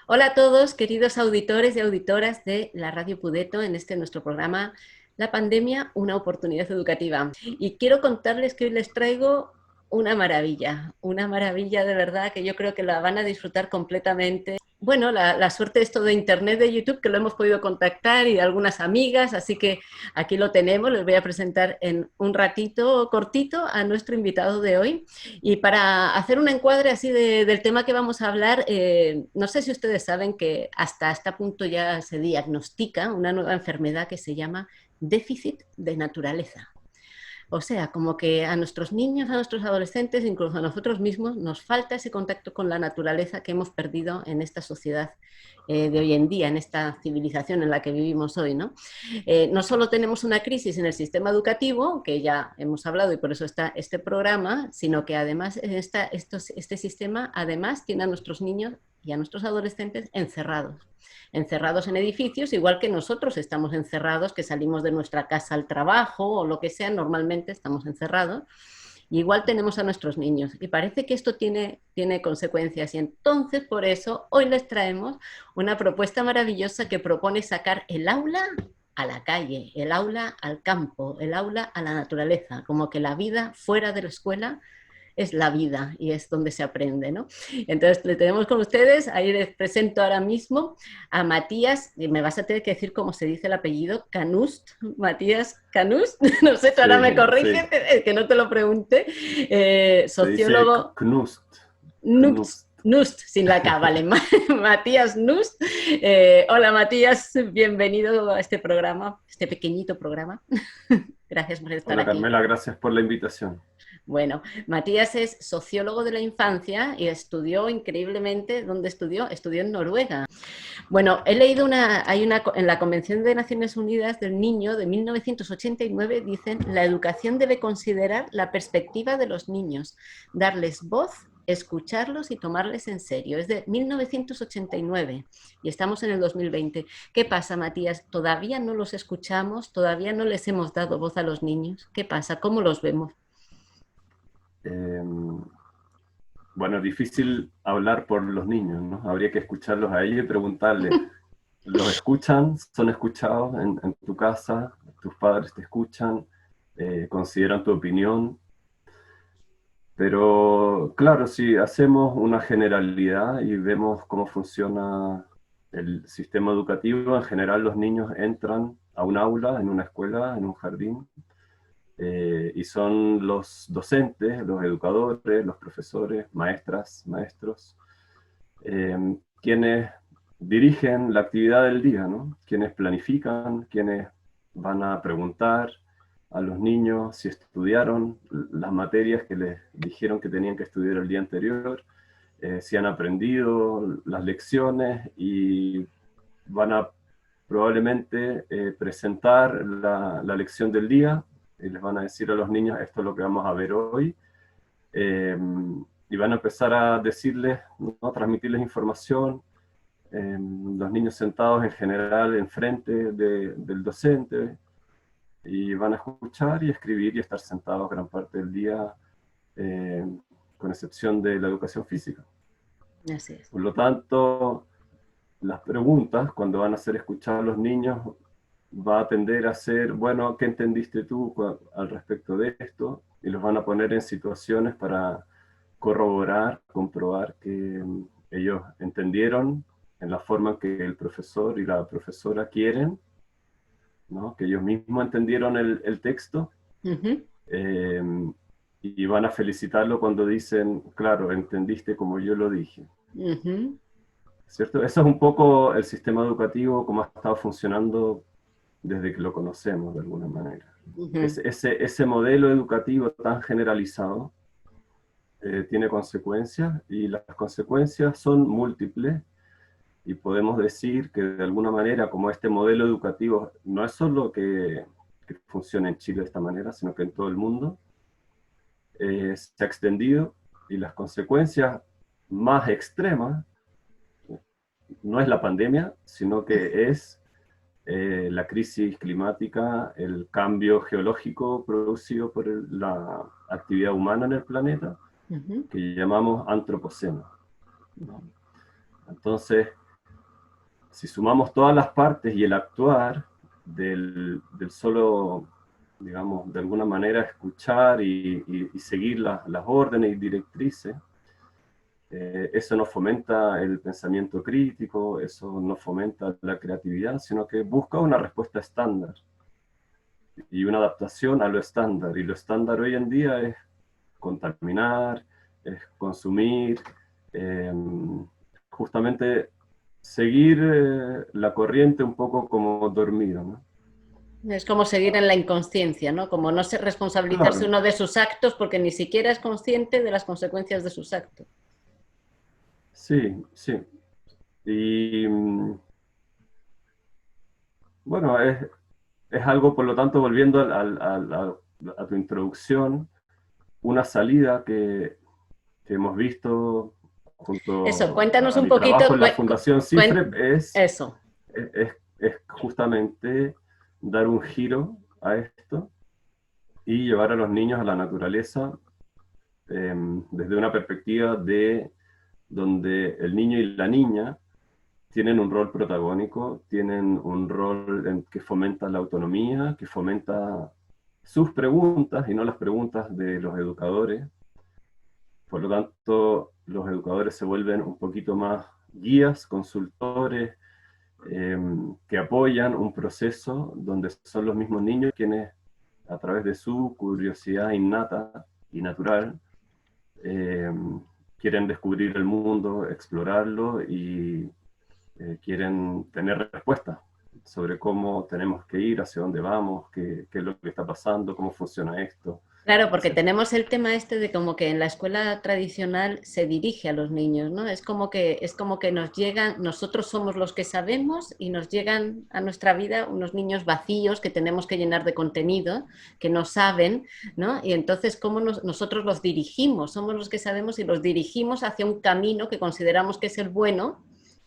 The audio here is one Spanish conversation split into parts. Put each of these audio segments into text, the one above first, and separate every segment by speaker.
Speaker 1: Hola a todos, queridos auditores y auditoras de la Radio Pudeto, en este nuestro programa La pandemia, una oportunidad educativa. Y quiero contarles que hoy les traigo una maravilla de verdad que yo creo que la van a disfrutar completamente. Bueno, la suerte es todo de Internet, de YouTube, que lo hemos podido contactar y de algunas amigas, así que aquí lo tenemos. Les voy a presentar en un ratito cortito a nuestro invitado de hoy. Y para hacer un encuadre así del tema que vamos a hablar, no sé si ustedes saben que hasta este punto ya se diagnostica una nueva enfermedad que se llama déficit de naturaleza. O sea, como que a nuestros niños, a nuestros adolescentes, incluso a nosotros mismos, nos falta ese contacto con la naturaleza que hemos perdido en esta sociedad de hoy en día, en esta civilización en la que vivimos hoy, ¿no? No solo tenemos una crisis en el sistema educativo, que ya hemos hablado y por eso está este programa, sino que además este sistema además tiene a nuestros niños y a nuestros adolescentes encerrados en edificios, igual que nosotros estamos encerrados, que salimos de nuestra casa al trabajo o lo que sea, normalmente estamos encerrados. Y igual tenemos a nuestros niños. Y parece que esto tiene consecuencias. Y entonces, por eso, hoy les traemos una propuesta maravillosa que propone sacar el aula a la calle, el aula al campo, el aula a la naturaleza, como que la vida fuera de la escuela es la vida y es donde se aprende, ¿no? Entonces, le tenemos con ustedes, ahí les presento ahora mismo a Matías, y me vas a tener que decir cómo se dice el apellido, Canust, Matías Canust, no sé, tú ahora me
Speaker 2: Sí,
Speaker 1: corriges,
Speaker 2: sí,
Speaker 1: que no te lo pregunté,
Speaker 2: se dice
Speaker 1: sociólogo,
Speaker 2: Knust,
Speaker 1: Nust,
Speaker 2: Knust.
Speaker 1: Nust, sin la K, vale, Matías Nust. Hola Matías, bienvenido a este programa, este pequeñito programa. Gracias por estar
Speaker 2: Hola
Speaker 1: aquí.
Speaker 2: Carmela, gracias por la invitación.
Speaker 1: Bueno, Matías es sociólogo de la infancia y estudió increíblemente, ¿dónde estudió? Estudió en Noruega. Bueno, he leído en la Convención de Naciones Unidas del Niño de 1989, dicen, la educación debe considerar la perspectiva de los niños, darles voz, escucharlos y tomarles en serio. Es de 1989 y estamos en el 2020. ¿Qué pasa, Matías? ¿Todavía no los escuchamos? ¿Todavía no les hemos dado voz a los niños? ¿Qué pasa? ¿Cómo los vemos?
Speaker 2: Eh, bueno, difícil hablar por los niños, ¿no? Habría que escucharlos a ellos y preguntarles, ¿los escuchan? ¿Son escuchados en tu casa? ¿Tus padres te escuchan? ¿Consideran tu opinión? Pero claro, si hacemos una generalidad y vemos cómo funciona el sistema educativo, en general los niños entran a un aula, en una escuela, en un jardín, y son los docentes, los educadores, los profesores, maestras, maestros, quienes dirigen la actividad del día, ¿no? Quienes planifican, quienes van a preguntar a los niños si estudiaron las materias que les dijeron que tenían que estudiar el día anterior, si han aprendido las lecciones y van a probablemente presentar la lección del día y les van a decir a los niños esto es lo que vamos a ver hoy, eh, y van a empezar a decirles, ¿no? Transmitirles información, los niños sentados en general enfrente del docente y van a escuchar y escribir y estar sentados gran parte del día, eh, con excepción de la educación física.
Speaker 1: Así es.
Speaker 2: Por lo tanto, las preguntas, cuando van a ser escuchados los niños, va a tender a ser, bueno, ¿qué entendiste tú al respecto de esto? Y los van a poner en situaciones para corroborar, comprobar que ellos entendieron en la forma que el profesor y la profesora quieren, ¿no? Que ellos mismos entendieron el texto,
Speaker 1: Uh -huh.
Speaker 2: eh, y van a felicitarlo cuando dicen, claro, entendiste como yo lo dije.
Speaker 1: Uh -huh.
Speaker 2: ¿Cierto? Eso es un poco el sistema educativo como ha estado funcionando desde que lo conocemos de alguna manera.
Speaker 1: Uh -huh.
Speaker 2: Ese modelo educativo tan generalizado tiene consecuencias y las consecuencias son múltiples y podemos decir que de alguna manera como este modelo educativo no es solo que funciona en Chile de esta manera, sino que en todo el mundo se ha extendido y las consecuencias más extremas no es la pandemia, sino que es la crisis climática, el cambio geológico producido por la actividad humana en el planeta,
Speaker 1: Uh -huh.
Speaker 2: que llamamos antropoceno, ¿no? Entonces, si sumamos todas las partes y el actuar del solo, digamos, de alguna manera escuchar y seguir las órdenes y directrices, eso no fomenta el pensamiento crítico, eso no fomenta la creatividad, sino que busca una respuesta estándar y una adaptación a lo estándar. Y lo estándar hoy en día es contaminar, es consumir, justamente seguir la corriente un poco como dormido, ¿no?
Speaker 1: Es como seguir en la inconsciencia, ¿no? Como no se responsabilizarse
Speaker 2: Claro,
Speaker 1: uno de sus actos porque ni siquiera es consciente de las consecuencias de sus actos.
Speaker 2: sí, sí. Y bueno, es algo, por lo tanto, volviendo a tu introducción, una salida que hemos visto
Speaker 1: Eso,
Speaker 2: junto
Speaker 1: cuéntanos
Speaker 2: a
Speaker 1: un
Speaker 2: mi
Speaker 1: poquito,
Speaker 2: trabajo en la Fundación CIFREP
Speaker 1: eso.
Speaker 2: es justamente dar un giro a esto y llevar a los niños a la naturaleza desde una perspectiva de donde el niño y la niña tienen un rol protagónico, tienen un rol que fomenta la autonomía, que fomenta sus preguntas y no las preguntas de los educadores. Por lo tanto, los educadores se vuelven un poquito más guías, consultores, que apoyan un proceso donde son los mismos niños quienes, a través de su curiosidad innata y natural, eh, quieren descubrir el mundo, explorarlo y quieren tener respuestas sobre cómo tenemos que ir, hacia dónde vamos, qué es lo que está pasando, cómo funciona esto,
Speaker 1: Claro, porque
Speaker 2: etc.
Speaker 1: tenemos el tema este de como que en la escuela tradicional se dirige a los niños, ¿no? Es como que nos llegan, nosotros somos los que sabemos y nos llegan a nuestra vida unos niños vacíos que tenemos que llenar de contenido, que no saben, ¿no? Y entonces, ¿cómo nosotros los dirigimos? Somos los que sabemos y los dirigimos hacia un camino que consideramos que es el bueno,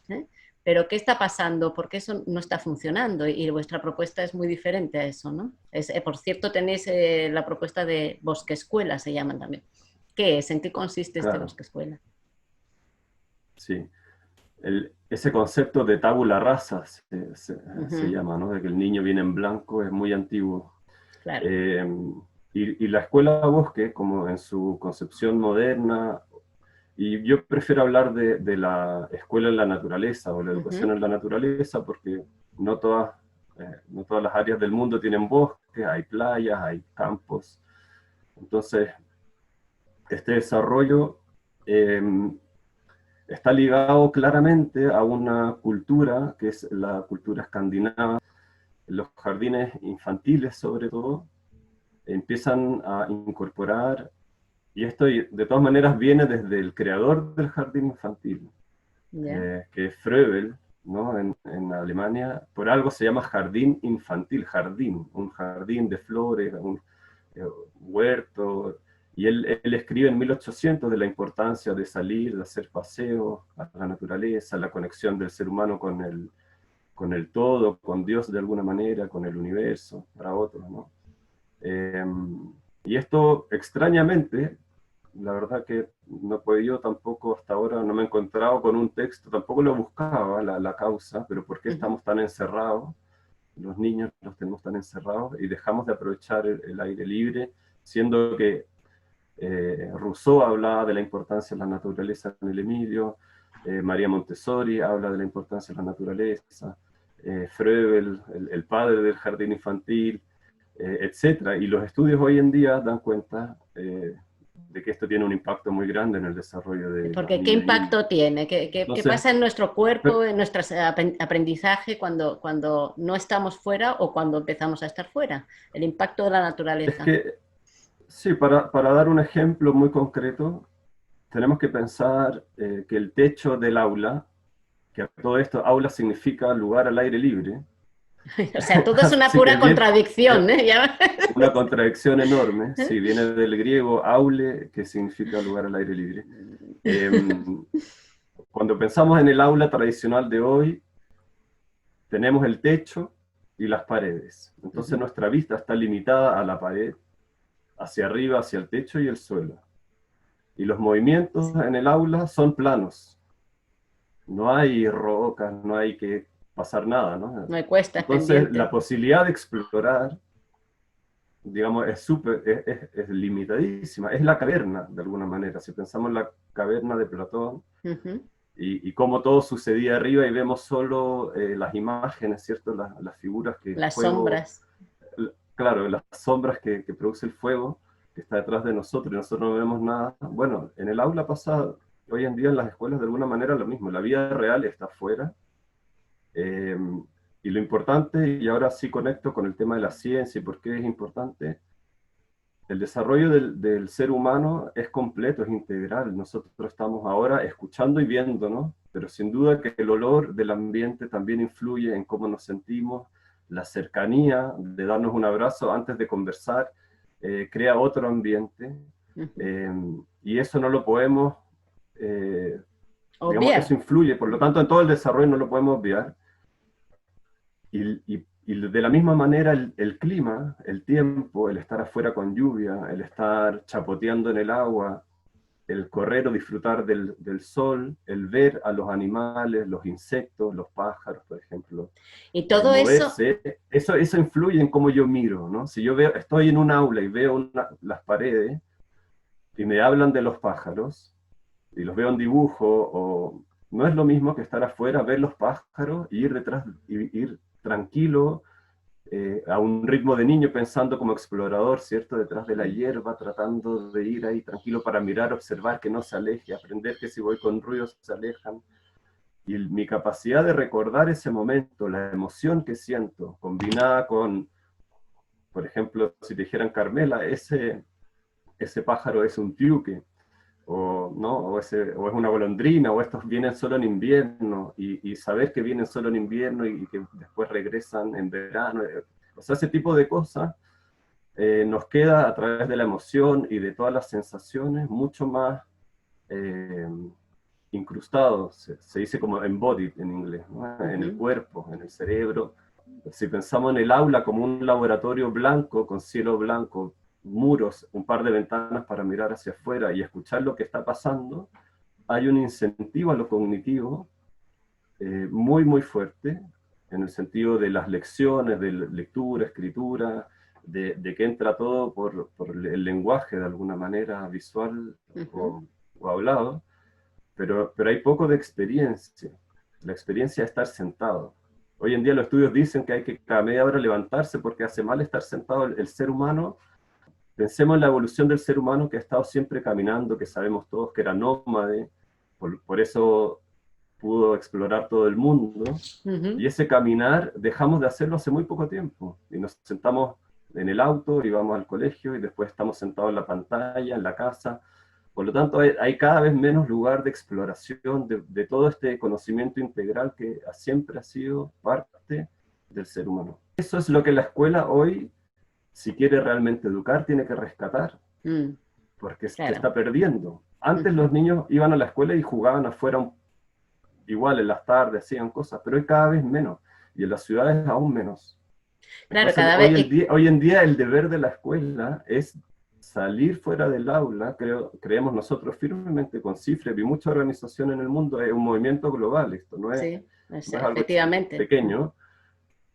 Speaker 1: ¿eh? Pero ¿qué está pasando? Porque eso no está funcionando y vuestra propuesta es muy diferente a eso, ¿no? Por cierto, tenéis la propuesta de Bosque Escuela, se llaman también. ¿Qué es? ¿En qué consiste este
Speaker 2: Claro,
Speaker 1: Bosque Escuela?
Speaker 2: sí. Ese concepto de tabula rasa se
Speaker 1: Ujú,
Speaker 2: llama, ¿no? De que el niño viene en blanco, es muy antiguo.
Speaker 1: claro.
Speaker 2: Eh, y la escuela Bosque, como en su concepción moderna, y yo prefiero hablar de la escuela en la naturaleza o la educación
Speaker 1: Ujú,
Speaker 2: en la naturaleza porque no todas, no todas las áreas del mundo tienen bosques, hay playas, hay campos. Entonces, este desarrollo eh, está ligado claramente a una cultura que es la cultura escandinava. Los jardines infantiles, sobre todo, empiezan a incorporar, y esto de todas maneras viene desde el creador del jardín infantil,
Speaker 1: ya.
Speaker 2: que es Froebel, ¿no? En Alemania, por algo se llama jardín infantil, jardín, un jardín de flores, un eh, huerto, y él escribe en 1800 de la importancia de salir, de hacer paseos a la naturaleza, la conexión del ser humano con el todo, con Dios de alguna manera, con el universo, para otros, ¿no? Eh, y esto extrañamente, la verdad que no he podido tampoco hasta ahora, no me he encontrado con un texto, tampoco lo buscaba la causa, pero ¿por qué
Speaker 1: Ujú.
Speaker 2: estamos tan encerrados? Los niños los tenemos tan encerrados y dejamos de aprovechar el aire libre, siendo que Rousseau hablaba de la importancia de la naturaleza en el Emilio, María Montessori habla de la importancia de la naturaleza, Froebel, el padre del jardín infantil, etcétera. Y los estudios hoy en día dan cuenta de que esto tiene un impacto muy grande en el desarrollo de los
Speaker 1: Porque ¿qué
Speaker 2: niños y niñas.
Speaker 1: impacto tiene? ¿Qué
Speaker 2: Entonces,
Speaker 1: pasa en nuestro cuerpo, en nuestro aprendizaje cuando no estamos fuera o cuando empezamos a estar fuera? El impacto de la
Speaker 2: es
Speaker 1: naturaleza.
Speaker 2: que, sí, para dar un ejemplo muy concreto, tenemos que pensar que el techo del aula, que a todo esto aula significa lugar al aire libre,
Speaker 1: O sea, todo es una
Speaker 2: así que
Speaker 1: pura
Speaker 2: es bien,
Speaker 1: contradicción, ¿eh?
Speaker 2: una contradicción enorme, si viene del griego aule, que significa lugar al aire libre. Eh, Cuando pensamos en el aula tradicional de hoy, tenemos el techo y las paredes. Entonces nuestra vista está limitada a la pared, hacia arriba, hacia el techo y el suelo. Y los movimientos en el aula son planos. No hay rocas, no hay que pasar nada, ¿no?
Speaker 1: Me cuesta, es
Speaker 2: Entonces,
Speaker 1: pendiente.
Speaker 2: la posibilidad de explorar, digamos, es limitadísima. Es la caverna, de alguna manera. Si pensamos en la caverna de Platón
Speaker 1: Ujú.
Speaker 2: y cómo todo sucedía arriba y vemos solo las imágenes, ¿cierto? Las figuras que el
Speaker 1: Las
Speaker 2: fuego,
Speaker 1: sombras.
Speaker 2: claro, las sombras que produce el fuego, que está detrás de nosotros y nosotros no vemos nada. Bueno, en el aula pasa, hoy en día en las escuelas de alguna manera lo mismo. La vida real está afuera. Eh, y lo importante, y ahora sí conecto con el tema de la ciencia y por qué es importante, el desarrollo del ser humano es completo, es integral. Nosotros estamos ahora escuchando y viendo, ¿no? Pero sin duda que el olor del ambiente también influye en cómo nos sentimos, la cercanía de darnos un abrazo antes de conversar, crea otro ambiente,
Speaker 1: Ujú.
Speaker 2: eh, y eso no lo podemos, digamos, eso
Speaker 1: Obviar.
Speaker 2: influye, por lo tanto en todo el desarrollo no lo podemos obviar. Y de la misma manera el clima, el tiempo, el estar afuera con lluvia, el estar chapoteando en el agua, el correr o disfrutar del sol, el ver a los animales, los insectos, los pájaros, por ejemplo,
Speaker 1: Y todo eso,
Speaker 2: moverse, eso influye en cómo yo miro, ¿no? Si yo veo, estoy en un aula y veo las paredes y me hablan de los pájaros y los veo en dibujo, o no es lo mismo que estar afuera, ver los pájaros y ir detrás, y ir tranquilo, a un ritmo de niño pensando como explorador, ¿cierto? Detrás de la hierba, tratando de ir ahí tranquilo para mirar, observar que no se aleje, aprender que si voy con ruidos se alejan. Y mi capacidad de recordar ese momento, la emoción que siento, combinada con, por ejemplo, si te dijeran, Carmela, ese pájaro es un tiuque, o, ¿no? o es una golondrina, o estos vienen solo en invierno, y saber que vienen solo en invierno y que después regresan en verano. O sea, ese tipo de cosas nos queda a través de la emoción y de todas las sensaciones mucho más eh, incrustado, se dice como embodied en inglés, ¿no? En el
Speaker 1: ujú,
Speaker 2: cuerpo, en el cerebro. Si pensamos en el aula como un laboratorio blanco, con cielo blanco, muros, un par de ventanas para mirar hacia afuera y escuchar lo que está pasando, hay un incentivo a lo cognitivo muy, muy fuerte, en el sentido de las lecciones, de lectura, escritura, de que entra todo por el lenguaje de alguna manera visual
Speaker 1: ujú.
Speaker 2: o, o hablado, pero hay poco de experiencia, la experiencia de estar sentado. Hoy en día los estudios dicen que hay que cada media hora levantarse porque hace mal estar sentado el ser humano. Pensemos en la evolución del ser humano que ha estado siempre caminando, que sabemos todos que era nómade, por eso pudo explorar todo el mundo, y
Speaker 1: Ujú.
Speaker 2: ese caminar dejamos de hacerlo hace muy poco tiempo, y nos sentamos en el auto y vamos al colegio y después estamos sentados en la pantalla, en la casa. Por lo tanto, hay cada vez menos lugar de exploración de todo este conocimiento integral que siempre ha sido parte del ser humano. Eso es lo que la escuela hoy, si quiere realmente educar, tiene que rescatar,
Speaker 1: Mm,
Speaker 2: porque se
Speaker 1: claro.
Speaker 2: está perdiendo. Antes
Speaker 1: Ujú.
Speaker 2: los niños iban a la escuela y jugaban afuera igual en las tardes, hacían cosas, pero hoy cada vez menos, y en las ciudades aún menos.
Speaker 1: Claro,
Speaker 2: Entonces,
Speaker 1: cada vez,
Speaker 2: hoy en día el deber de la escuela es salir fuera del aula, creemos nosotros firmemente con CIFREP y muchas organizaciones en el mundo, es un movimiento global, esto
Speaker 1: sí,
Speaker 2: no es algo
Speaker 1: efectivamente.
Speaker 2: pequeño,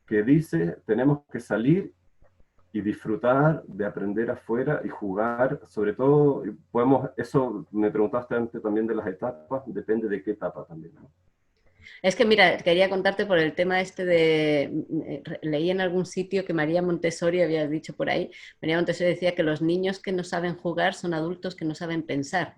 Speaker 2: que dice tenemos que salir y disfrutar de aprender afuera y jugar, sobre todo, podemos, eso me preguntaste antes también de las etapas, depende de qué etapa también, ¿no?
Speaker 1: Es que mira, quería contarte por el tema este de, leí en algún sitio que María Montessori había dicho por ahí, María Montessori decía que los niños que no saben jugar son adultos que no saben pensar.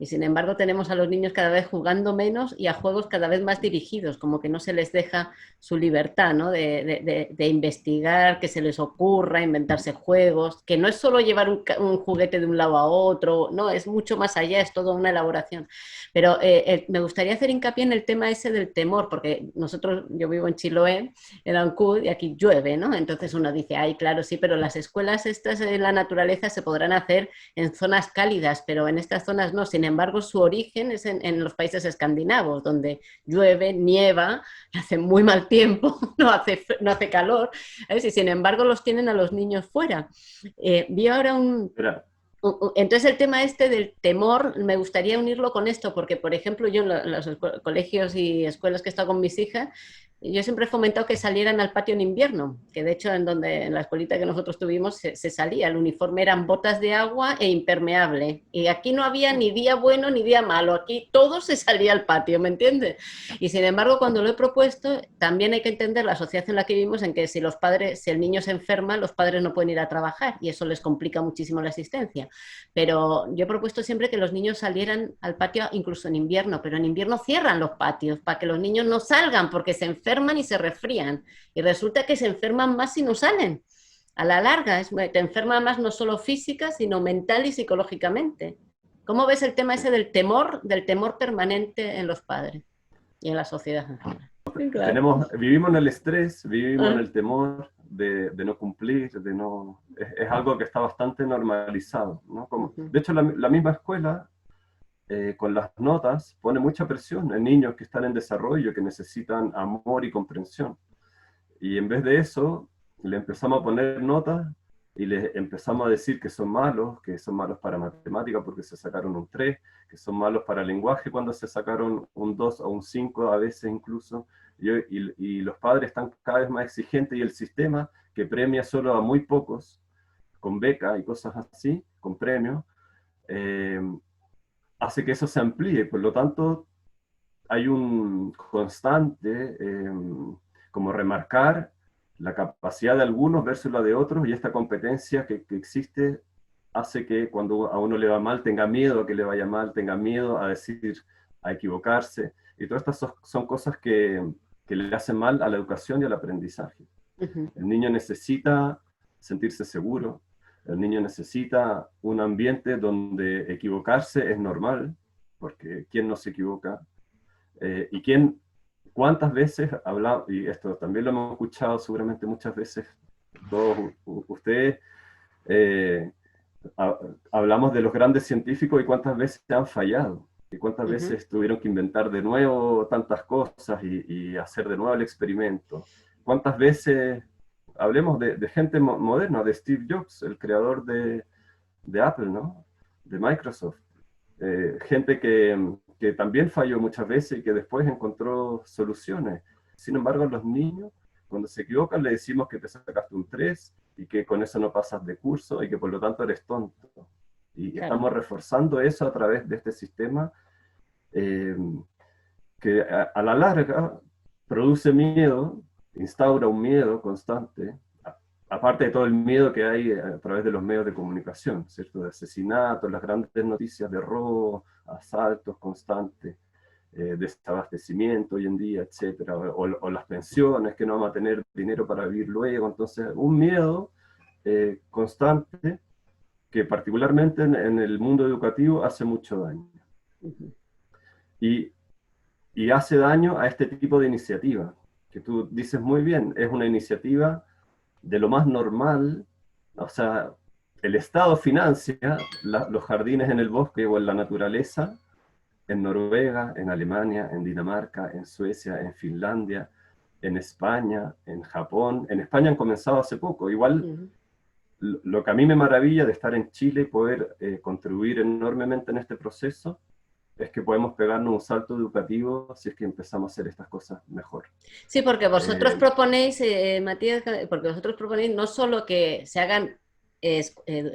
Speaker 1: Y sin embargo tenemos a los niños cada vez jugando menos y a juegos cada vez más dirigidos, como que no se les deja su libertad, ¿no? De investigar, que se les ocurra, inventarse juegos, que no es solo llevar un juguete de un lado a otro, no, es mucho más allá, es toda una elaboración. Pero me gustaría hacer hincapié en el tema ese del temor, porque nosotros, yo vivo en Chiloé, en Ancud, y aquí llueve, ¿no? Entonces uno dice, ay, claro, sí, pero las escuelas estas en la naturaleza se podrán hacer en zonas cálidas, pero en estas zonas no. Sin embargo, su origen es en los países escandinavos, donde llueve, nieva, hace muy mal tiempo, no hace calor, ¿sabes? Y sin embargo los tienen a los niños fuera. Vi ahora un,
Speaker 2: Era,
Speaker 1: entonces el tema este del temor me gustaría unirlo con esto, porque por ejemplo yo en los colegios y escuelas que he estado con mis hijas, Yo siempre he fomentado que salieran al patio en invierno, que de hecho en la escuelita que nosotros tuvimos se salía, el uniforme eran botas de agua e impermeable. Y aquí no había ni día bueno ni día malo, aquí todo se salía al patio, ¿me entiendes? Y sin embargo, cuando lo he propuesto, también hay que entender la sociedad en la que vivimos, en que si el niño se enferma, los padres no pueden ir a trabajar y eso les complica muchísimo la existencia. Pero yo he propuesto siempre que los niños salieran al patio incluso en invierno, pero en invierno cierran los patios para que los niños no salgan porque se enferman y se resfrían. Y resulta que se enferman más si no salen. A la larga, te enferma más no solo física, sino mental y psicológicamente. ¿Cómo ves el tema ese del temor permanente en los padres y en la sociedad en general? Sí, claro.
Speaker 2: Vivimos en el estrés, vivimos en
Speaker 1: Ah,
Speaker 2: el temor de no cumplir, es algo que está bastante normalizado, ¿no?
Speaker 1: ujú,
Speaker 2: De hecho, la misma escuela, con las notas, pone mucha presión en niños que están en desarrollo, que necesitan amor y comprensión. Y en vez de eso, le empezamos a poner notas y les empezamos a decir que son malos para matemática porque se sacaron un 3, que son malos para lenguaje cuando se sacaron un 2 o un 5 a veces incluso. Y los padres están cada vez más exigentes y el sistema que premia solo a muy pocos, con beca y cosas así, con premios, eh, hace que eso se amplíe. Por lo tanto, hay un constante como remarcar la capacidad de algunos versus la de otros, y esta competencia que existe hace que cuando a uno le va mal tenga miedo a que le vaya mal, tenga miedo a decir, a equivocarse, y todas estas son cosas que le hacen mal a la educación y al aprendizaje.
Speaker 1: ujú.
Speaker 2: El niño necesita sentirse seguro, el niño necesita un ambiente donde equivocarse es normal, porque ¿quién no se equivoca? ¿Y cuántas veces hablamos, y esto también lo hemos escuchado seguramente muchas veces, todos ustedes, eh, ha- hablamos de los grandes científicos y cuántas veces han fallado, y cuántas
Speaker 1: Ujú.
Speaker 2: veces tuvieron que inventar de nuevo tantas cosas y hacer de nuevo el experimento. ¿Cuántas veces, hablemos de gente moderna, de Steve Jobs, el creador de Apple, ¿no? De Microsoft? Gente que también falló muchas veces y que después encontró soluciones. Sin embargo, a los niños, cuando se equivocan, le decimos que te sacaste un 3 y que con eso no pasas de curso y que por lo tanto eres tonto. Y
Speaker 1: Claro.
Speaker 2: estamos reforzando eso a través de este sistema eh, que a la larga produce miedo, instaura un miedo constante, aparte de todo el miedo que hay a través de los medios de comunicación, ¿cierto? De asesinatos, las grandes noticias de robo, asaltos constantes, desabastecimiento hoy en día, etcétera, o las pensiones, que no vamos a tener dinero para vivir luego. Entonces, un miedo constante que particularmente en el mundo educativo hace mucho daño.
Speaker 1: Ujú.
Speaker 2: Y, y hace daño a este tipo de iniciativa, que tú dices muy bien, es una iniciativa de lo más normal, o sea, el Estado financia los jardines en el bosque o en la naturaleza en Noruega, en Alemania, en Dinamarca, en Suecia, en Finlandia, en España, en Japón. En España han comenzado hace poco. Igual
Speaker 1: Ujú.
Speaker 2: lo que a mí me maravilla de estar en Chile y poder contribuir enormemente en este proceso es que podemos pegarnos un salto educativo si es que empezamos a hacer estas cosas mejor.
Speaker 1: Sí, porque vosotros
Speaker 2: Eh,
Speaker 1: proponéis, Matías, porque vosotros proponéis no solo que se hagan,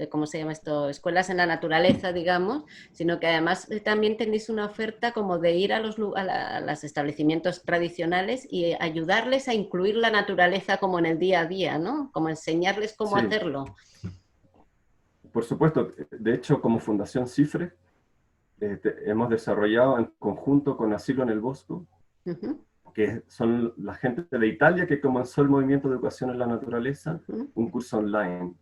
Speaker 1: ¿cómo se llama esto? Escuelas en la naturaleza, digamos, sino que además también tenéis una oferta como de ir a los establecimientos tradicionales y ayudarles a incluir la naturaleza como en el día a día, ¿no? Como enseñarles cómo
Speaker 2: sí,
Speaker 1: hacerlo.
Speaker 2: por supuesto. De hecho, como Fundación CIFRE, hemos desarrollado en conjunto con Asilo en el Bosco,
Speaker 1: Ujú,
Speaker 2: que son la gente de Italia que comenzó el movimiento de educación en la naturaleza,
Speaker 1: ujú.
Speaker 2: un curso online,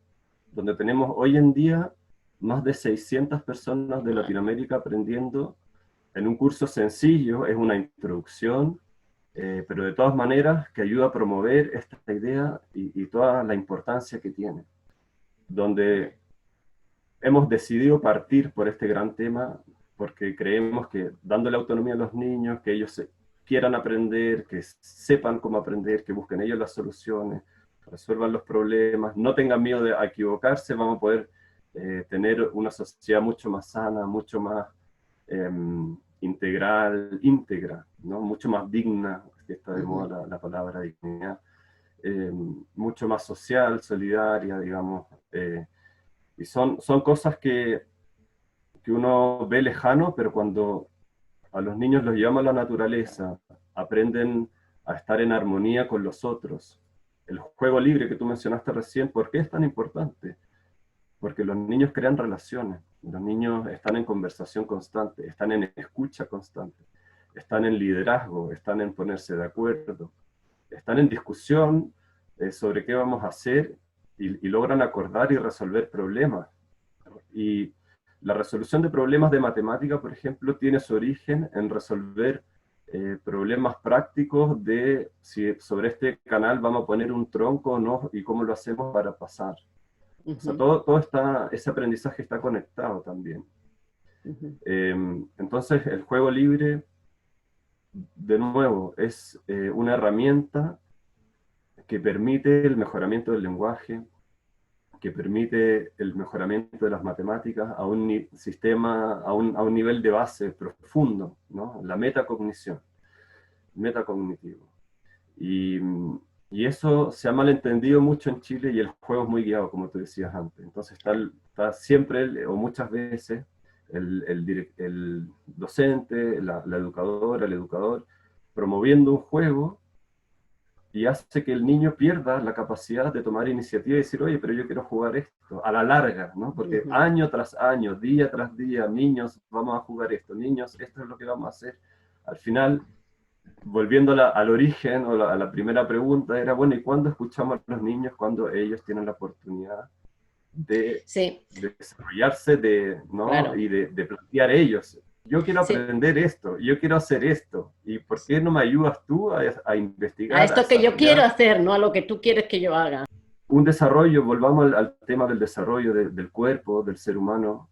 Speaker 2: donde tenemos hoy en día más de 600 personas de
Speaker 1: Ah,
Speaker 2: Latinoamérica aprendiendo en un curso sencillo, es una introducción, pero de todas maneras que ayuda a promover esta idea y toda la importancia que tiene, donde hemos decidido partir por este gran tema porque creemos que dándole autonomía a los niños, que ellos quieran aprender, que sepan cómo aprender, que busquen ellos las soluciones, resuelvan los problemas, no tengan miedo de equivocarse, vamos a poder tener una sociedad mucho más sana, mucho más integral, íntegra, ¿no? Mucho más digna, que está de moda la palabra dignidad, mucho más social, solidaria, digamos, y son cosas que uno ve lejano, pero cuando a los niños los llevamos a la naturaleza, aprenden a estar en armonía con los otros. El juego libre que tú mencionaste recién, ¿por qué es tan importante? Porque los niños crean relaciones, los niños están en conversación constante, están en escucha constante, están en liderazgo, están en ponerse de acuerdo, están en discusión sobre qué vamos a hacer y logran acordar y resolver problemas. Y la resolución de problemas de matemática, por ejemplo, tiene su origen en resolver problemas prácticos de si sobre este canal vamos a poner un tronco o no y cómo lo hacemos para pasar. O sea, ese aprendizaje está conectado también. Entonces, el juego libre, de nuevo, es una herramienta que permite el mejoramiento del lenguaje, que permite el mejoramiento de las matemáticas a un sistema, a un nivel de base profundo, ¿no? La metacognición, metacognitivo. Y eso se ha malentendido mucho en Chile y el juego es muy guiado, como tú decías antes. Entonces está siempre, o muchas veces, el docente, la educadora, el educador, promoviendo un juego y hace que el niño pierda la capacidad de tomar iniciativa y decir, oye, pero yo quiero jugar esto, a la larga, ¿no? Porque año tras año, día tras día, niños, vamos a jugar esto, niños, esto es lo que vamos a hacer. Al final, volviendo al origen, o a la primera pregunta, era, bueno, ¿y cuándo escuchamos a los niños? Cuando ellos tienen la oportunidad de desarrollarse, ¿no? Claro. Y de plantear ellos. Yo quiero aprender esto, yo quiero hacer esto, ¿y por qué no me ayudas tú a investigar?
Speaker 1: A esto que yo quiero hacer, no a lo que tú quieres que yo haga.
Speaker 2: Un desarrollo, volvamos al tema del desarrollo del cuerpo, del ser humano,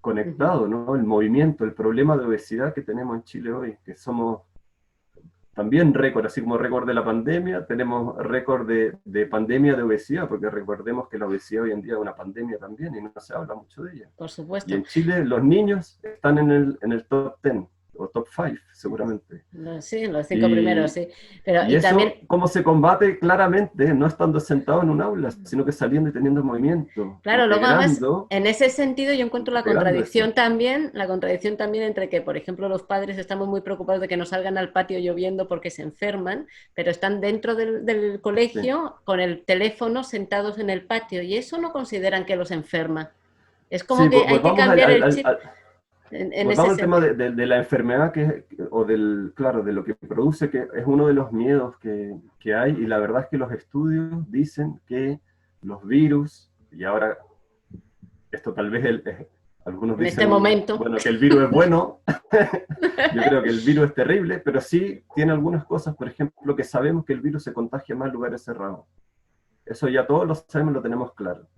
Speaker 2: conectado, ¿no? El movimiento, el problema de obesidad que tenemos en Chile hoy, que somos también récord, así como récord de la pandemia, tenemos récord de pandemia de obesidad, porque recordemos que la obesidad hoy en día es una pandemia también y no se habla mucho de ella.
Speaker 1: Por supuesto.
Speaker 2: Y en Chile los niños están en el top 10 o top 5 seguramente.
Speaker 1: Sí, en los 5 primeros, sí. Pero,
Speaker 2: y eso,
Speaker 1: también,
Speaker 2: ¿cómo se combate? Claramente, no estando sentado en un aula, sino que saliendo y teniendo movimiento.
Speaker 1: Claro, luego además, en ese sentido yo encuentro la contradicción también entre que, por ejemplo, los padres estamos muy preocupados de que no salgan al patio lloviendo porque se enferman, pero están dentro del colegio con el teléfono sentados en el patio, y eso no consideran que los enferma. Es como que hay que cambiar el chip.
Speaker 2: Volvamos al tema de la enfermedad, claro, de lo que produce, que es uno de los miedos que hay, y la verdad es que los estudios dicen que los virus, y ahora esto tal vez algunos dicen,
Speaker 1: en este momento,
Speaker 2: bueno, que el virus es bueno, yo creo que el virus es terrible, pero sí tiene algunas cosas, por ejemplo, que sabemos que el virus se contagia más en lugares cerrados. Eso ya todos lo sabemos, lo tenemos claro.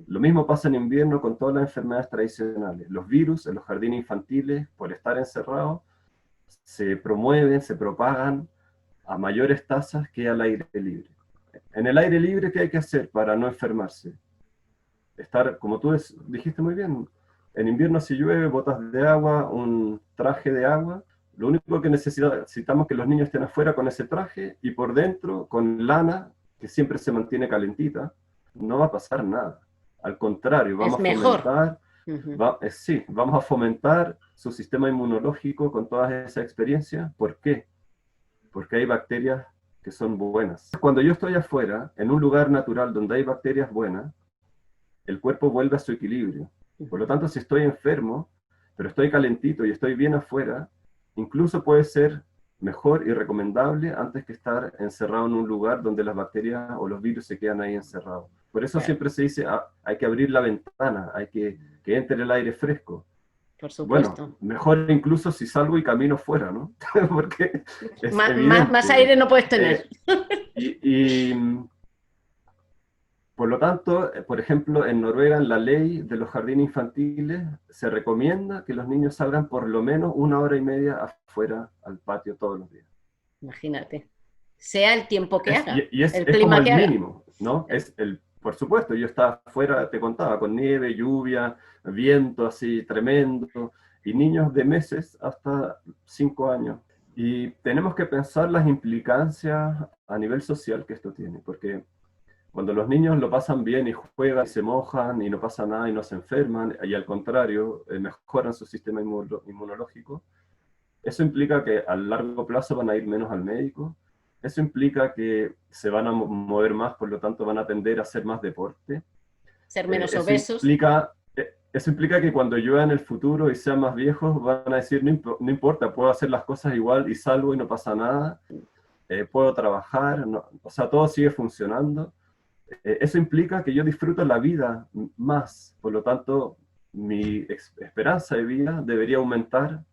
Speaker 2: Lo mismo pasa en invierno con todas las enfermedades tradicionales. Los virus en los jardines infantiles, por estar encerrados, se promueven, se propagan a mayores tasas que al aire libre. En el aire libre, ¿qué hay que hacer para no enfermarse? Estar, como tú dijiste muy bien, en invierno si llueve, botas de agua, un traje de agua. Lo único que necesitamos es que los niños estén afuera con ese traje y por dentro con lana, que siempre se mantiene calentita. No va a pasar nada. Al contrario, vamos a fomentar, vamos a fomentar su sistema inmunológico con todas esas experiencias. ¿Por qué? Porque hay bacterias que son buenas. Cuando yo estoy afuera, en un lugar natural donde hay bacterias buenas, el cuerpo vuelve a su equilibrio. Por lo tanto, si estoy enfermo, pero estoy calentito y estoy bien afuera, incluso puede ser mejor y recomendable antes que estar encerrado en un lugar donde las bacterias o los virus se quedan ahí encerrados. Por eso siempre se dice, hay que abrir la ventana, hay que entre el aire fresco.
Speaker 1: Por supuesto.
Speaker 2: Bueno, mejor incluso si salgo y camino fuera, ¿no? Porque es
Speaker 1: más aire no puedes tener.
Speaker 2: Por lo tanto, por ejemplo, en Noruega, en la ley de los jardines infantiles, se recomienda que los niños salgan por lo menos 1 hora y media afuera al patio todos los días.
Speaker 1: Imagínate. Sea el tiempo que haga.
Speaker 2: Y es como el mínimo, ¿no? Por supuesto, yo estaba afuera, te contaba, con nieve, lluvia, viento así tremendo, y niños de meses hasta 5 años. Y tenemos que pensar las implicancias a nivel social que esto tiene, porque cuando los niños lo pasan bien y juegan y se mojan y no pasa nada y no se enferman, y al contrario, mejoran su sistema inmunológico, eso implica que a largo plazo van a ir menos al médico, eso implica que se van a mover más, por lo tanto van a tender a hacer más deporte.
Speaker 1: Ser menos
Speaker 2: Eso
Speaker 1: obesos.
Speaker 2: implica, eso implica que cuando llueva en el futuro y sean más viejos, van a decir, no importa, puedo hacer las cosas igual y salgo y no pasa nada, puedo trabajar, no, o sea, todo sigue funcionando. Eso implica que yo disfruto la vida más, por lo tanto, mi esperanza de vida debería aumentar,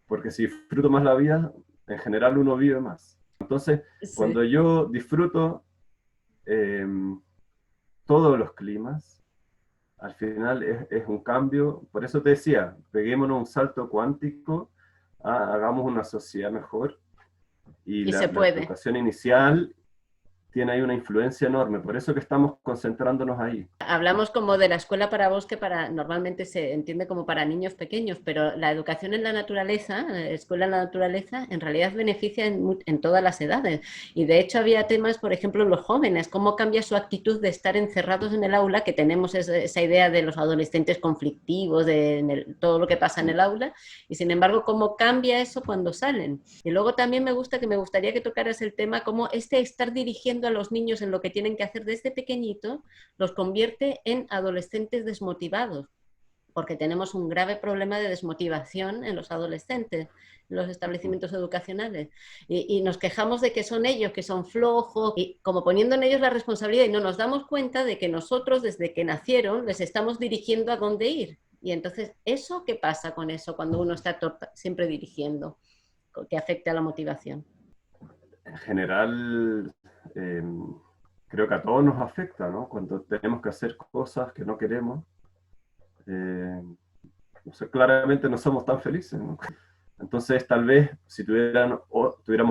Speaker 2: porque si disfruto más la vida, en general uno vive más. Entonces, cuando
Speaker 1: Sí.
Speaker 2: yo disfruto eh, todos los climas, al final es un cambio, por eso te decía, peguémonos un salto cuántico, hagamos una sociedad mejor, y
Speaker 1: Y se
Speaker 2: la
Speaker 1: puede.
Speaker 2: educación inicial tiene ahí una influencia enorme, por eso que estamos concentrándonos ahí.
Speaker 1: Hablamos como de la escuela para vos, que para, normalmente se entiende como para niños pequeños, pero la educación en la naturaleza, escuela en la naturaleza, en realidad beneficia en todas las edades. Y de hecho había temas, por ejemplo, los jóvenes, cómo cambia su actitud de estar encerrados en el aula, que tenemos esa idea de los adolescentes conflictivos, todo lo que pasa en el aula, y sin embargo, cómo cambia eso cuando salen. Y luego también me gustaría que tocaras el tema, cómo estar dirigiendo a los niños en lo que tienen que hacer desde pequeñito, los convierte en adolescentes desmotivados, porque tenemos un grave problema de desmotivación en los adolescentes, en los establecimientos educacionales. Y nos quejamos de que son ellos, que son flojos, y como poniendo en ellos la responsabilidad, y no nos damos cuenta de que nosotros, desde que nacieron, les estamos dirigiendo a dónde ir. Y entonces, ¿eso qué pasa con eso cuando uno está siempre dirigiendo? Que afecte a la motivación.
Speaker 2: En general, eh, creo que a todos nos afecta, ¿no? Cuando tenemos que hacer cosas que no queremos, eh, no sé, claramente no somos tan felices, ¿no? Entonces, tal vez si tuviéramos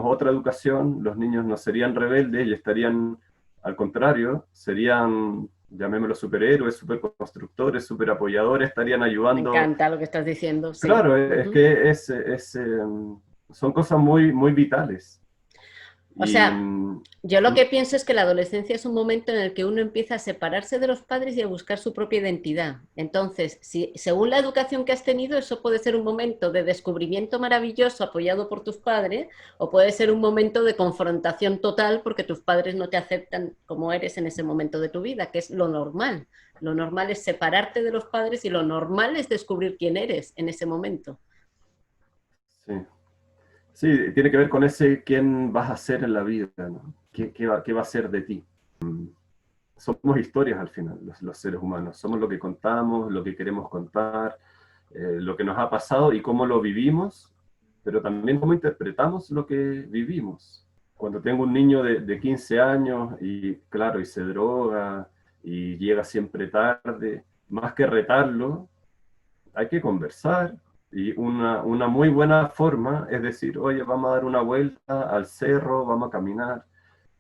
Speaker 2: otra educación, los niños no serían rebeldes y estarían, al contrario, serían, llamémoslo superhéroes, superconstructores, superapoyadores, estarían
Speaker 1: Me
Speaker 2: ayudando.
Speaker 1: encanta lo que estás diciendo, sí.
Speaker 2: Claro,
Speaker 1: Uh
Speaker 2: es
Speaker 1: -huh.
Speaker 2: que son cosas muy, muy vitales.
Speaker 1: O
Speaker 2: Y,
Speaker 1: sea, yo lo que pienso es que la adolescencia es un momento en el que uno empieza a separarse de los padres y a buscar su propia identidad. Entonces, si, según la educación que has tenido, eso puede ser un momento de descubrimiento maravilloso apoyado por tus padres, o puede ser un momento de confrontación total porque tus padres no te aceptan como eres en ese momento de tu vida, que es lo normal. Lo normal es separarte de los padres y lo normal es descubrir quién eres en ese momento.
Speaker 2: sí. Sí, tiene que ver con ese quién vas a ser en la vida, ¿no? Qué va a ser de ti? Somos historias al final, los seres humanos. Somos lo que contamos, lo que queremos contar, lo que nos ha pasado y cómo lo vivimos, pero también cómo interpretamos lo que vivimos. Cuando tengo un niño de 15 años y, claro, y se droga y llega siempre tarde, más que retarlo, hay que conversar. Y una muy buena forma es decir, oye, vamos a dar una vuelta al cerro, vamos a caminar.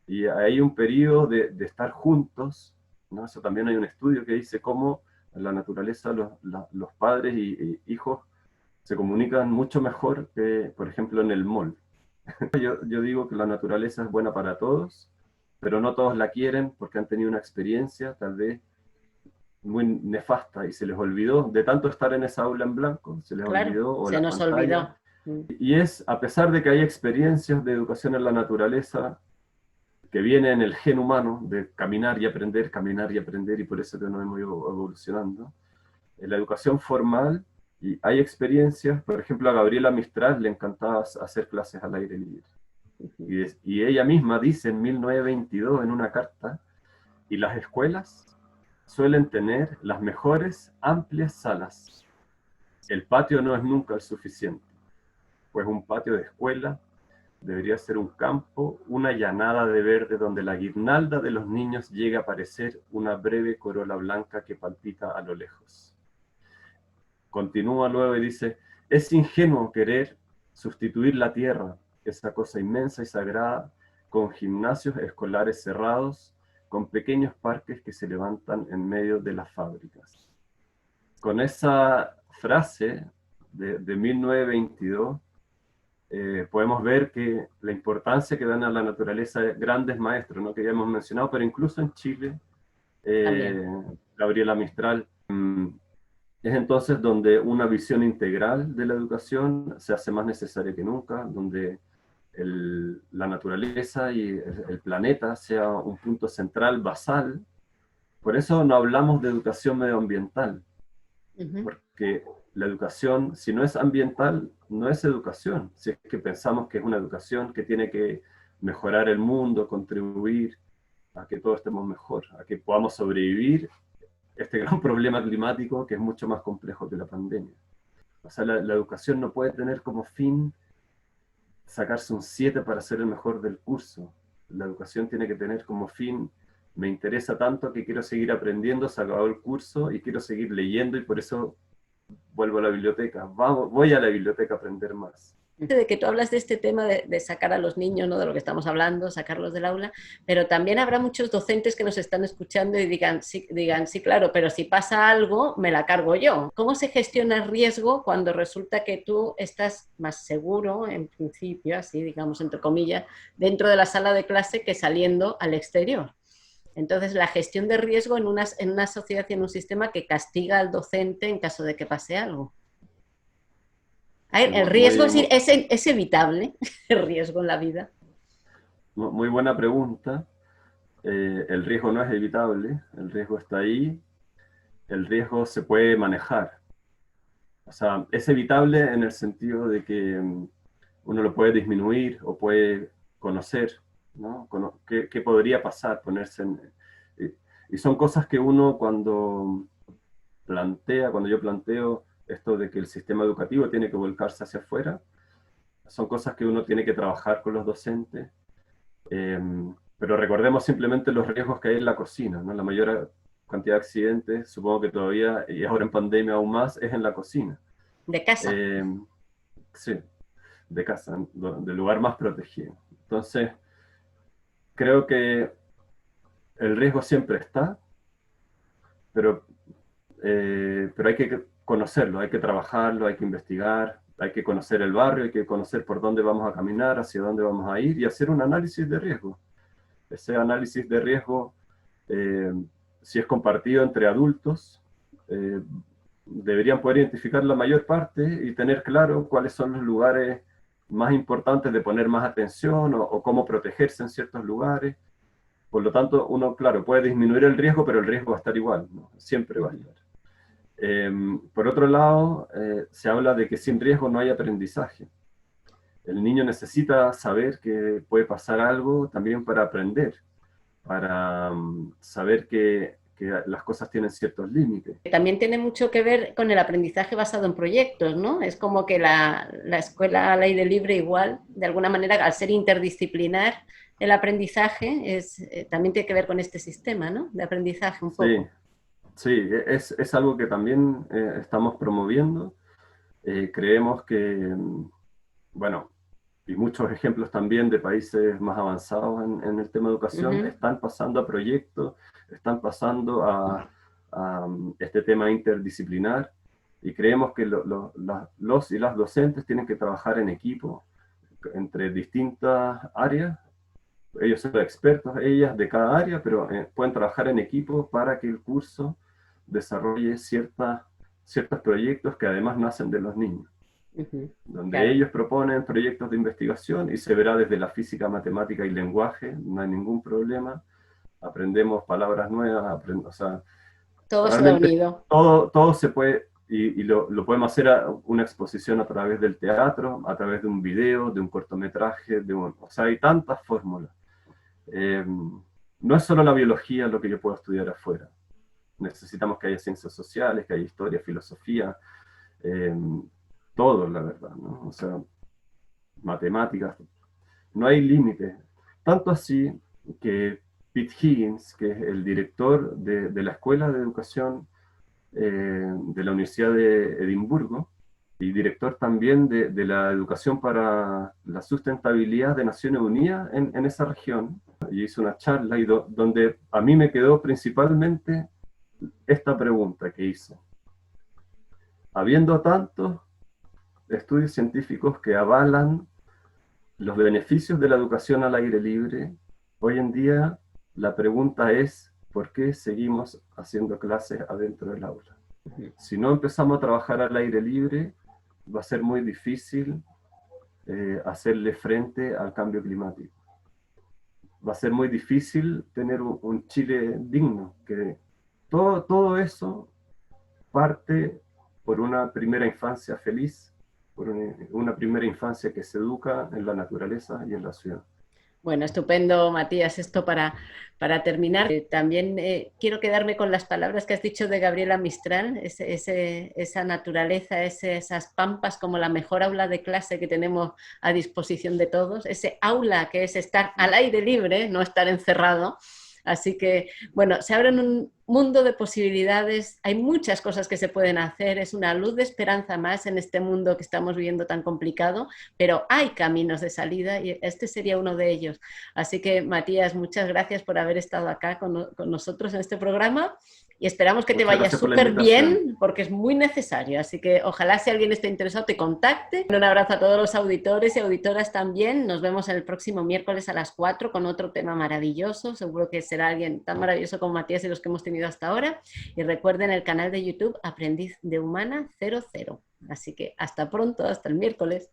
Speaker 2: Y hay un periodo de estar juntos, ¿no? Eso también hay un estudio que dice cómo en la naturaleza los padres y hijos se comunican mucho mejor que, por ejemplo, en el mall. Yo digo que la naturaleza es buena para todos, pero no todos la quieren porque han tenido una experiencia tal vez muy nefasta y se les olvidó, de tanto estar en esa aula en blanco, se les
Speaker 1: Claro,
Speaker 2: olvidó, o
Speaker 1: se
Speaker 2: las
Speaker 1: nos
Speaker 2: pantallas.
Speaker 1: olvidó.
Speaker 2: Y es, a pesar de que hay experiencias de educación en la naturaleza que viene en el gen humano, de caminar y aprender, y por eso que nos hemos ido evolucionando, en la educación formal, y hay experiencias, por ejemplo, a Gabriela Mistral le encantaba hacer clases al aire libre. Y ella misma dice en 1922 en una carta, y las escuelas suelen tener las mejores amplias salas. El patio no es nunca el suficiente, pues un patio de escuela debería ser un campo, una llanada de verde donde la guirnalda de los niños llegue a parecer una breve corola blanca que palpita a lo lejos. Continúa luego y dice, es ingenuo querer sustituir la tierra, esa cosa inmensa y sagrada, con gimnasios escolares cerrados, con pequeños parques que se levantan en medio de las fábricas. Con esa frase de 1922, podemos ver que la importancia que dan a la naturaleza grandes maestros, ¿no? Que ya hemos mencionado, pero incluso en Chile,
Speaker 1: También.
Speaker 2: Gabriela Mistral, es entonces donde una visión integral de la educación se hace más necesaria que nunca, donde la naturaleza y el planeta sea un punto central, basal. Por eso no hablamos de educación medioambiental, porque la educación, si no es ambiental, no es educación. Si es que pensamos que es una educación que tiene que mejorar el mundo, contribuir a que todos estemos mejor, a que podamos sobrevivir este gran problema climático que es mucho más complejo que la pandemia. O sea, la educación no puede tener como fin sacarse un 7 para ser el mejor del curso. La educación tiene que tener como fin, me interesa tanto que quiero seguir aprendiendo, se acabó el curso y quiero seguir leyendo y por eso vuelvo a la biblioteca. Voy a la biblioteca a aprender más.
Speaker 1: De que tú hablas de este tema de sacar a los niños, ¿no? De lo que estamos hablando, sacarlos del aula, pero también habrá muchos docentes que nos están escuchando y digan, sí, claro, pero si pasa algo, me la cargo yo. ¿Cómo se gestiona el riesgo cuando resulta que tú estás más seguro, en principio, así digamos, entre comillas, dentro de la sala de clase que saliendo al exterior? Entonces, la gestión de riesgo en una sociedad y en un sistema que castiga al docente en caso de que pase algo.
Speaker 2: Sí,
Speaker 1: El riesgo es evitable, el riesgo en la vida.
Speaker 2: muy buena pregunta. El riesgo no es evitable, el riesgo está ahí, el riesgo se puede manejar. O sea, es evitable en el sentido de que uno lo puede disminuir o puede conocer, ¿no? ¿Qué podría pasar? Ponerse y son cosas que uno cuando cuando yo planteo esto de que el sistema educativo tiene que volcarse hacia afuera, son cosas que uno tiene que trabajar con los docentes, pero recordemos simplemente los riesgos que hay en la cocina, ¿no? La mayor cantidad de accidentes, supongo que todavía, y ahora en pandemia aún más, es en la cocina.
Speaker 1: De casa.
Speaker 2: Sí, de casa, del lugar más protegido. Entonces, creo que el riesgo siempre está, pero, pero hay que conocerlo, hay que trabajarlo, hay que investigar, hay que conocer el barrio, hay que conocer por dónde vamos a caminar, hacia dónde vamos a ir y hacer un análisis de riesgo. Ese análisis de riesgo, si es compartido entre adultos, deberían poder identificar la mayor parte y tener claro cuáles son los lugares más importantes de poner más atención o cómo protegerse en ciertos lugares. Por lo tanto, uno, claro, puede disminuir el riesgo, pero el riesgo va a estar igual, ¿no? Siempre va a estar. Por otro lado, se habla de que sin riesgo no hay aprendizaje. El niño necesita saber que puede pasar algo también para aprender, para saber que las cosas tienen ciertos límites.
Speaker 1: También tiene mucho que ver con el aprendizaje basado en proyectos, ¿no? Es como que la escuela al aire libre igual, de alguna manera, al ser interdisciplinar, el aprendizaje también tiene que ver con este sistema, ¿no? De aprendizaje un poco.
Speaker 2: Sí, sí, es algo que también estamos promoviendo. Creemos que, bueno, y muchos ejemplos también de países más avanzados en el tema de educación, están pasando a proyectos, están pasando a este tema interdisciplinar, y creemos que los y las docentes tienen que trabajar en equipo entre distintas áreas. Ellos son expertos, ellas, de cada área, pero pueden trabajar en equipo para que el curso desarrolle ciertos proyectos que además nacen de los niños. Donde
Speaker 1: Claro.
Speaker 2: ellos proponen proyectos de investigación y se verá desde la física, matemática y lenguaje, no hay ningún problema. Aprendemos palabras nuevas, o sea,
Speaker 1: Todo se va
Speaker 2: realmente
Speaker 1: unido.
Speaker 2: todo se puede, y lo podemos hacer una exposición a través del teatro, a través de un video, de un cortometraje, o sea, hay tantas fórmulas. No es solo la biología lo que yo puedo estudiar afuera. Necesitamos que haya ciencias sociales, que haya historia, filosofía, todo, la verdad, ¿no? O sea, matemáticas, no hay límite. Tanto así que Pete Higgins, que es el director de la Escuela de Educación de la Universidad de Edimburgo, y director también de la educación para la sustentabilidad de Naciones Unidas en esa región, y hizo una charla donde a mí me quedó principalmente esta pregunta que hizo. Habiendo tantos estudios científicos que avalan los beneficios de la educación al aire libre, hoy en día la pregunta es, ¿por qué seguimos haciendo clases adentro del aula? Si no empezamos a trabajar al aire libre, va a ser muy difícil hacerle frente al cambio climático. Va a ser muy difícil tener un Chile digno, que todo eso parte por una primera infancia feliz, por una primera infancia que se educa en la naturaleza y en la ciudad.
Speaker 1: Bueno, estupendo, Matías, esto para terminar. También quiero quedarme con las palabras que has dicho de Gabriela Mistral, esa naturaleza, esas pampas como la mejor aula de clase que tenemos a disposición de todos, ese aula que es estar al aire libre, no estar encerrado. Así que, bueno, se abren un mundo de posibilidades, hay muchas cosas que se pueden hacer, es una luz de esperanza más en este mundo que estamos viviendo tan complicado, pero hay caminos de salida y este sería uno de ellos. Así que, Matías, muchas gracias por haber estado acá con nosotros en este programa y esperamos que te vaya súper bien porque es muy necesario. Así que ojalá si alguien esté interesado te contacte. Un abrazo a todos los auditores y auditoras también. Nos vemos el próximo miércoles a las 4 con otro tema maravilloso. Seguro que será alguien tan maravilloso como Matías y los que hemos tenido hasta ahora. Y recuerden el canal de YouTube Aprendiz de Humana 00. Así que hasta pronto, hasta el miércoles.